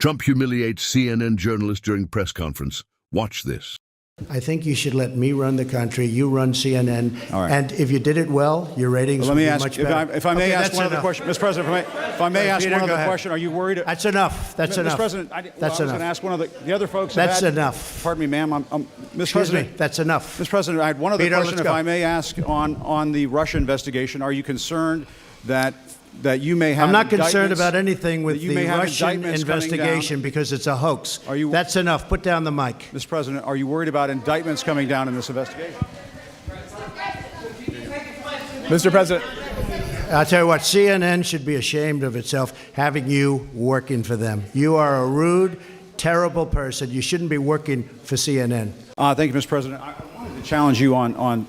Trump humiliates CNN journalist during press conference. Watch this. I think you should let me run the country. You run CNN. All right. And if you did it well, your ratings would be much better. If I may Okay, ask that's one other enough. question, Mr. President, if I may ask Peter, one go other ahead. question, are you worried? That's enough. That's enough. Mr. President, I was going to ask one of the other folks. That's enough. Pardon me, ma'am. Mr. Excuse President, me. That's enough. Mr. President, I had one other Peter, question, let's if go. I may ask, on the Russia investigation. Are you concerned that you may have? I'm not concerned indictments- about anything with that you the may have Russian indictments coming down? investigation because it's a hoax. Are you- That's enough. Put down the mic. Mr. President, are you worried about indictments coming down in this investigation? Mr. President. I'll tell you what, CNN should be ashamed of itself having you working for them. You are a rude, terrible person. You shouldn't be working for CNN. Thank you, Mr. President. I wanted to challenge you on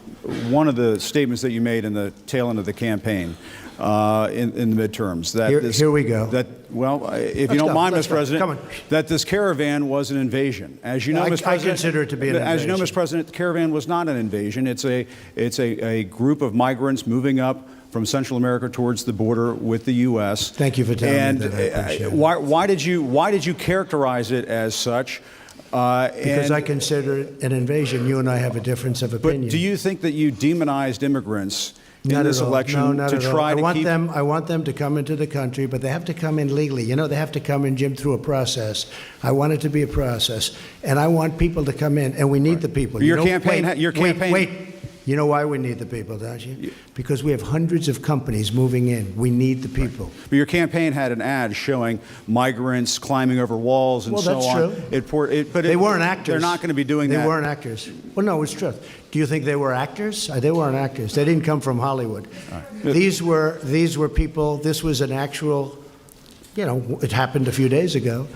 one of the statements that you made in the tail end of the campaign in the midterms. Here we go. If you don't mind, Mr. President, Come on. that this caravan was an invasion. As you know, Mr. President, I consider it to be an As you know, invasion. Mr. President, the caravan was not an invasion. It's a group of migrants moving up from Central America towards the border with the U.S. Thank you for telling me that. I appreciate it. Why did you characterize it as such? Because I consider it an invasion. You and I have a difference of opinion. But do you think that you demonized immigrants in Not this at all. election No, not to at all. try to keep? I want them to come into the country, but they have to come in legally. You know, they have to come in, Jim, through a process. I want it to be a process, and I want people to come in, and we need the people. Your You know, campaign. Wait. You know why we need the people, don't you? Because we have hundreds of companies moving in. We need the people. But your campaign had an ad showing migrants climbing over walls and so that's on. true. They weren't actors. They're not going to be doing that. They weren't actors. Well, no, it's true. Do you think they were actors? They weren't actors. They didn't come from Hollywood. Right. These were people. This was an actual. You know, it happened a few days ago.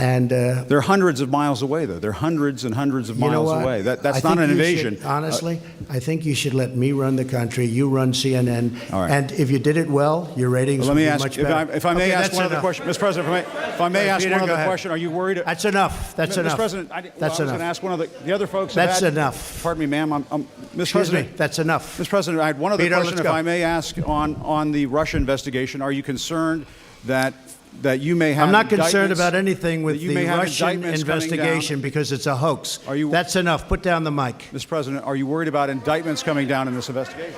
And they're hundreds of miles away, though. They're hundreds and hundreds of miles away. That's not an invasion. Honestly, I think you should let me run the country. You run CNN. All right. And if you did it well, your ratings would be much better. If I may Okay, ask that's one other enough. question, Mr. President. If I may ask Peter, one go other ahead. question, are you worried? That's enough. That's enough. Mr. President, I was going to ask one of the other folks. That's enough. Pardon me, ma'am. Mr. Excuse President. me. That's enough. Mr. President, I had one other Peter, question, let's if go. I may ask, on the Russia investigation. Are you concerned that you may have? I'm not concerned indictments- about anything with that you the may have Russian indictments coming investigation down? because it's a hoax. Are you- That's enough. Put down the mic. Mr. President, are you worried about indictments coming down in this investigation?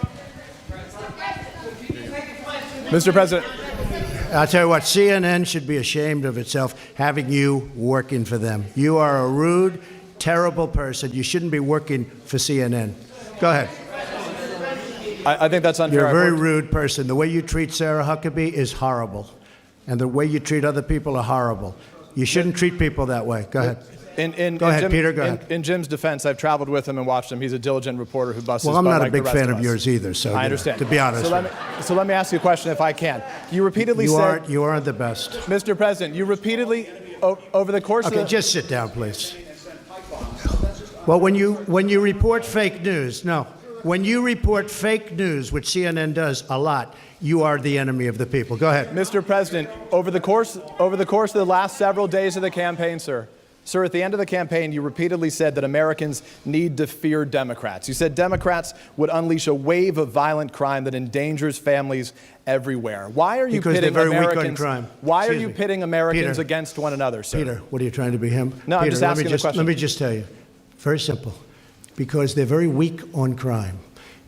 Mr. President. I'll tell you what, CNN should be ashamed of itself having you working for them. You are a rude, terrible person. You shouldn't be working for CNN. Go ahead. I think that's unfair. You're a very rude person. The way you treat Sarah Huckabee is horrible. And the way you treat other people are horrible. You shouldn't treat people that way. Go ahead. Go ahead, Peter, go ahead. In Jim's defense, I've traveled with him and watched him. He's a diligent reporter who busts his Well, I'm butt not a like big the rest fan of of us. yours either, so I understand. to be honest. So let me ask you a question if I can. You repeatedly said... You aren't the best. Mr. President, you repeatedly, over the course of Okay, the... just sit down, please. Well, when you report fake news, when you report fake news, which CNN does a lot, you are the enemy of the people. Go ahead. Mr. President, over the course of the last several days of the campaign, sir, at the end of the campaign, you repeatedly said that Americans need to fear Democrats. You said Democrats would unleash a wave of violent crime that endangers families everywhere. Why are you Because they're pitting very weak on Americans? crime. Why are Excuse you me. pitting Americans Peter. against one another, sir? Peter, what are you trying to be him? No, Peter, I'm just asking the question. Let me just tell you, very simple. Because they're very weak on crime.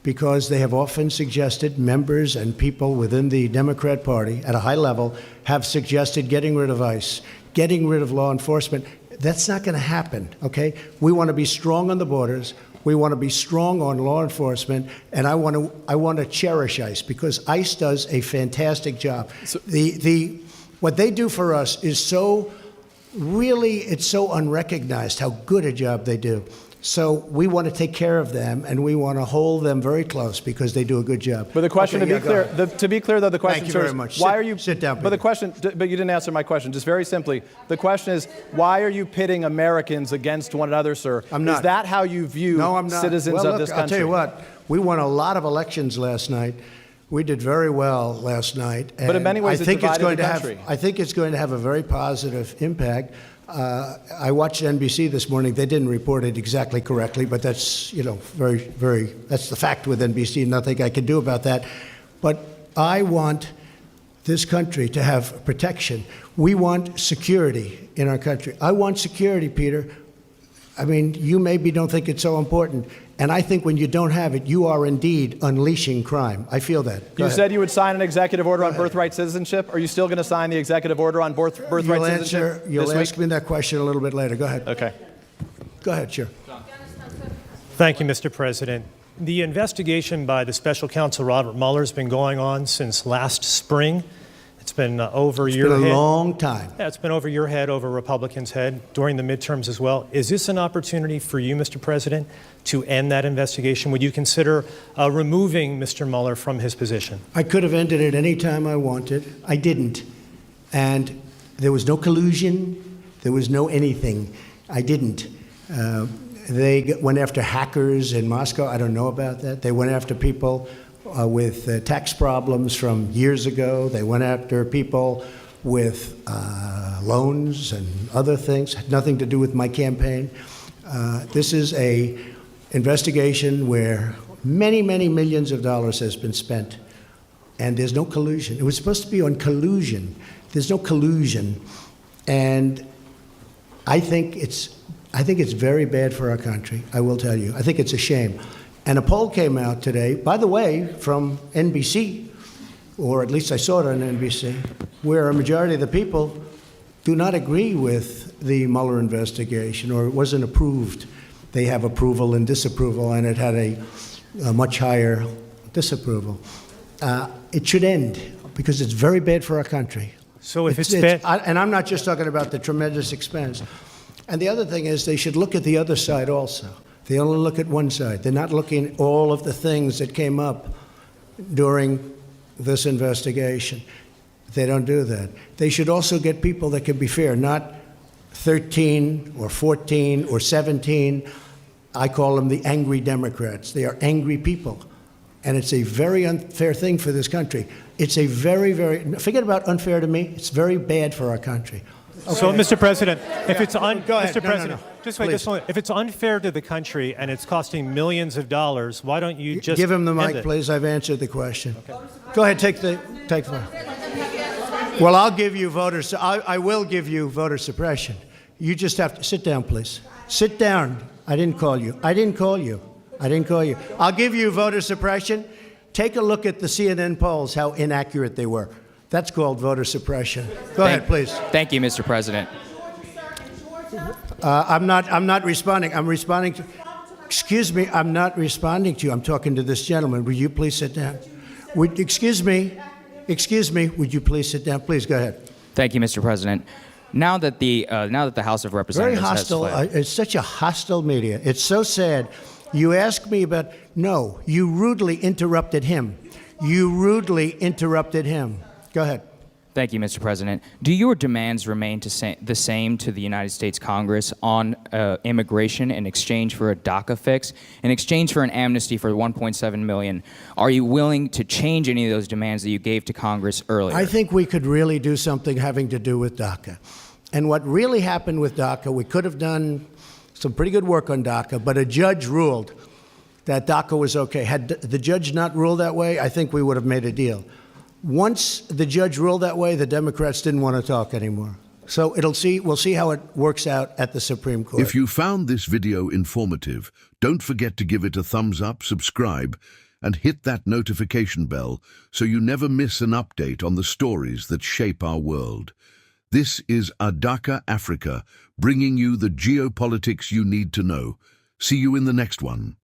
Because they have often suggested, members and people within the Democrat Party at a high level have suggested getting rid of ICE, getting rid of law enforcement. That's not going to happen, okay? We want to be strong on the borders. We want to be strong on law enforcement, and I want to cherish ICE because ICE does a fantastic job. So, what they do for us is it's so unrecognized how good a job they do. So we want to take care of them, and we want to hold them very close because they do a good job. But the question, Okay, to be clear, though, the question, Thank you sir, very is much. why are you sit down? But the question, but you didn't answer my question. Just very simply, the question is, why are you pitting Americans against one another, sir? I'm not. Is that how you view citizens well, of look, this country? I'll tell you what. We won a lot of elections last night. We did very well last night. But in many ways, I think it it's going divided to the have. country. I think it's going to have a very positive impact. I watched NBC this morning. They didn't report it exactly correctly, but that's that's the fact with NBC. Nothing I can do about that. But I want this country to have protection. We want security in our country. I want security, Peter. I mean, you maybe don't think it's so important. And I think when you don't have it, you are indeed unleashing crime. I feel that. You said you would sign an executive order on birthright citizenship. Are you still going to sign the executive order on birthright citizenship? You'll ask me that question a little bit later. Go ahead. Okay. Go ahead, sure. Thank you, Mr. President. The investigation by the special counsel Robert Mueller has been going on since last spring. It's been over your head. It's been a long time. Yeah, it's been over your head, over Republicans' head, during the midterms as well. Is this an opportunity for you, Mr. President, to end that investigation? Would you consider removing Mr. Mueller from his position? I could have ended it any time I wanted. I didn't. And there was no collusion. There was no anything. I didn't. They went after hackers in Moscow. I don't know about that. They went after people with tax problems from years ago. They went after people with loans and other things. Had nothing to do with my campaign. This is a investigation where many, many millions of dollars has been spent, and there's no collusion. It was supposed to be on collusion. There's no collusion, and I think it's very bad for our country. I will tell you. I think it's a shame. And a poll came out today, by the way, from NBC, or at least I saw it on NBC, where a majority of the people do not agree with the Mueller investigation, or it wasn't approved. They have approval and disapproval, and it had a much higher disapproval. It should end, because it's very bad for our country. So if it's bad... And I'm not just talking about the tremendous expense. And the other thing is they should look at the other side also. They only look at one side. They're not looking at all of the things that came up during this investigation. They don't do that. They should also get people that can be fair, not 13 or 14 or 17. I call them the angry Democrats. They are angry people. And it's a very unfair thing for this country. It's a forget about unfair to me, it's very bad for our country. Okay. So, Mr. President, if it's Go ahead. Mr. President, just wait, Please. if it's unfair to the country and it's costing millions of dollars, why don't you just give him the mic, end it? please? I've answered the question. Okay. Go ahead, take the. Well, I'll give you voters. I will give you voter suppression. You just have to sit down, please. Sit down. I didn't call you. I didn't call you. I'll give you voter suppression. Take a look at the CNN polls, how inaccurate they were. That's called voter suppression. Go ahead, please. Thank you, Mr. President. I'm not responding. I'm responding to. Excuse me. I'm not responding to you. I'm talking to this gentleman. Will you please sit down? Excuse me. Would you please sit down? Please go ahead. Thank you, Mr. President. Now that the House of Representatives very hostile. has fled, It's such a hostile media. It's so sad. You ask me about. No, you rudely interrupted him. Go ahead. Thank you, Mr. President. Do your demands remain the same to the United States Congress on immigration in exchange for a DACA fix, in exchange for an amnesty for 1.7 million? Are you willing to change any of those demands that you gave to Congress earlier? I think we could really do something having to do with DACA. And what really happened with DACA, we could have done some pretty good work on DACA, but a judge ruled that DACA was okay. Had the judge not ruled that way, I think we would have made a deal. Once the judge ruled that way, the Democrats didn't want to talk anymore. So we'll see how it works out at the Supreme Court. If you found this video informative, don't forget to give it a thumbs up, subscribe, and hit that notification bell so you never miss an update on the stories that shape our world. This is Adaka Africa, bringing you the geopolitics you need to know. See you in the next one.